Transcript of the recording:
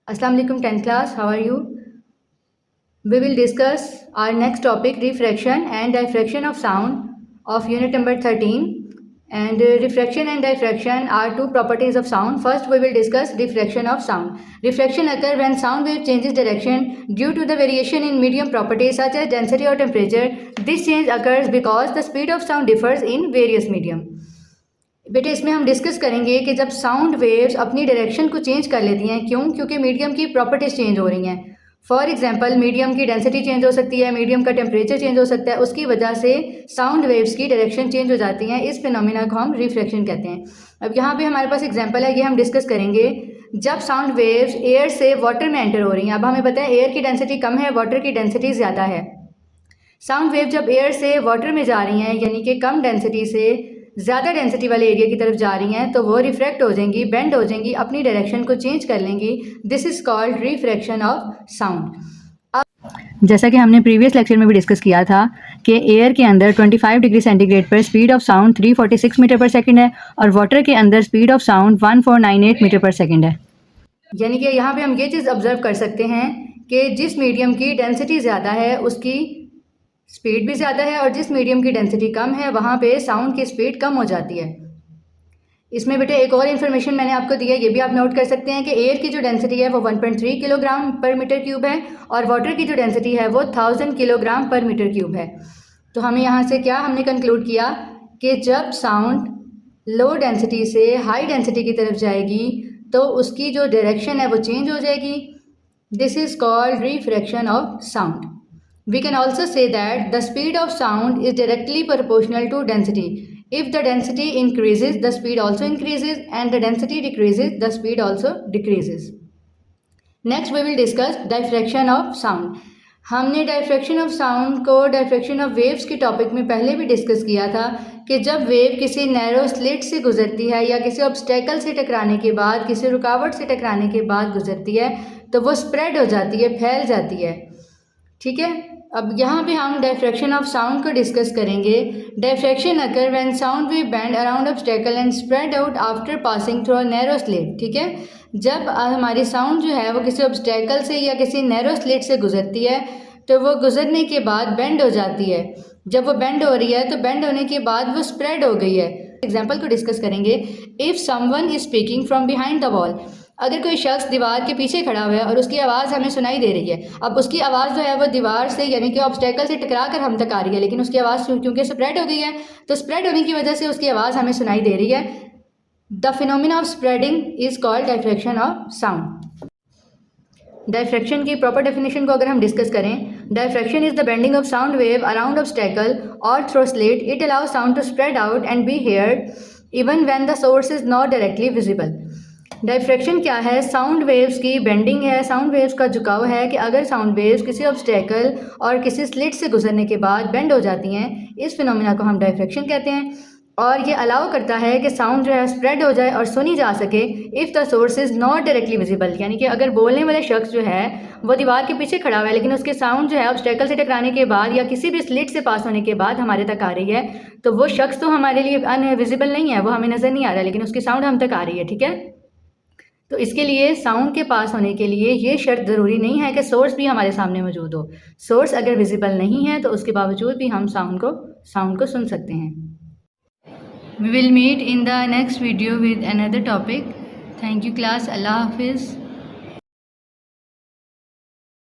Assalamu alaikum 10th class, how are you? We will discuss our next topic, refraction and diffraction of sound of unit number 13. And refraction and diffraction are two properties of sound. First we will discuss refraction of sound. Refraction occurs when sound wave changes direction due to the variation in medium properties such as density or temperature. This change occurs because the speed of sound differs in various medium. बेटे इसमें हम discuss करेंगे कि जब sound waves अपनी direction को change कर लेती हैं, क्योंकि मीडियम की प्रॉपर्टीज चेंज हो रही हैं. फॉर एग्जांपल मीडियम की डेंसिटी चेंज हो सकती है, मीडियम का टेम्परेचर चेंज हो सकता है, उसकी वजह से साउंड वेव्स की डायरेक्शन चेंज हो जाती हैं. इस फिनोमिना को हम रिफ्रैक्शन कहते हैं. अब यहाँ पे हमारे पास एग्जाम्पल है, ये हम डिस्कस करेंगे. जब साउंड वेव्स एयर से वाटर में एंटर हो रही हैं, अब हमें पता है एयर की डेंसिटी कम है, वाटर की डेंसिटी ज़्यादा है. साउंड वेव जब एयर से वाटर में जा रही हैं, यानी कि कम डेंसिटी से ज़्यादा डेंसिटी वाले एरिया की तरफ जा रही हैं, तो वो रिफ्रैक्ट हो जाएंगी, बेंड हो जाएंगी, अपनी डायरेक्शन को चेंज कर लेंगी. This is called refraction of sound. जैसा कि हमने प्रीवियस लेक्चर में भी डिस्कस किया था कि एयर के अंदर 25 डिग्री सेंटीग्रेड पर स्पीड ऑफ साउंड 346 मीटर पर सेकंड है और वाटर के अंदर स्पीड ऑफ साउंड 1498 मीटर पर सेकंड है. यानी कि यहाँ पे हम ये चीज़ ऑब्जर्व कर सकते हैं कि जिस मीडियम की डेंसिटी ज़्यादा है उसकी स्पीड भी ज़्यादा है और जिस मीडियम की डेंसिटी कम है वहाँ पे साउंड की स्पीड कम हो जाती है. इसमें बेटे एक और इन्फॉर्मेशन मैंने आपको दी है, ये भी आप नोट कर सकते हैं कि एयर की जो डेंसिटी है वो 1.3 किलोग्राम पर मीटर क्यूब है और वाटर की जो डेंसिटी है वो 1000 किलोग्राम पर मीटर क्यूब है. तो हमें यहाँ से क्या हमने कंक्लूड किया कि जब साउंड लो डेंसिटी से हाई डेंसिटी की तरफ जाएगी तो उसकी जो डायरेक्शन है वो चेंज हो जाएगी. This is called refraction of sound. We can also say that the speed of sound is directly proportional to density. If the density increases, the speed also increases, and the density decreases, the speed also decreases. Next we will discuss diffraction of sound. हमने diffraction of sound को diffraction of waves के topic में पहले भी discuss किया था कि जब वेव किसी नैरो स्लिट से गुजरती है या किसी ऑब्स्टेकल से टकराने के बाद, किसी रुकावट से टकराने के बाद गुजरती है तो वो स्प्रेड हो जाती है, फैल जाती है. ठीक है. अब यहाँ पे हम डायफ्रैक्शन ऑफ साउंड को डिस्कस करेंगे. Diffraction occur when sound wave bend around obstacle and spread out after passing through a narrow slit. ठीक है. जब हमारी साउंड जो है वो किसी ऑब्स्टेकल से या किसी नैरो स्लिट से गुजरती है तो वो गुजरने के बाद बेंड हो जाती है. जब वो बेंड हो रही है तो बेंड होने के बाद वो स्प्रेड हो गई है. एग्जाम्पल को डिस्कस करेंगे. If someone is speaking from behind the wall, अगर कोई शख्स दीवार के पीछे खड़ा हुआ है और उसकी आवाज़ हमें सुनाई दे रही है. अब उसकी आवाज़ जो है वो दीवार से यानी कि ऑब्स्टेकल से टकरा कर हम तक आ रही है, लेकिन उसकी आवाज़ क्योंकि स्प्रेड हो गई है तो स्प्रेड होने की वजह से उसकी आवाज़ हमें सुनाई दे रही है. The phenomena of spreading is called diffraction of sound. Diffraction की प्रॉपर डेफिनेशन को अगर हम डिस्कस करें, diffraction is the bending of sound wave around obstacle और through slit. It allows sound to spread out and be heard even when the source is not directly visible. Diffraction क्या है? Sound waves की bending है, sound waves का झुकाव है कि अगर साउंड वेव्स किसी ऑब्स्टेकल और किसी स्लिट से गुजरने के बाद बेंड हो जाती हैं, इस फिनोमिना को हम डायफ्रैक्शन कहते हैं. और ये अलाउ करता है कि साउंड जो है स्प्रेड हो जाए और सुनी जा सके if the source is not directly visible. यानी कि अगर बोलने वाले शख्स जो है वो दीवार के पीछे खड़ा हुआ है लेकिन उसके साउंड जो है ऑब्स्टेकल से टकराने के बाद या किसी भी स्लिट से पास होने के बाद हमारे तक आ रही है, तो वो शख्स तो हमारे लिए अनविजिबल नहीं है, वो हमें नज़र नहीं आ रहा है, लेकिन उसकी साउंड हम तक आ रही है. ठीक है. तो इसके लिए साउंड के पास होने के लिए ये शर्त ज़रूरी नहीं है कि सोर्स भी हमारे सामने मौजूद हो. सोर्स अगर विजिबल नहीं है तो उसके बावजूद भी हम साउंड को सुन सकते हैं. We will meet in the next video with another topic. Thank you class. अल्लाह हाफिज़.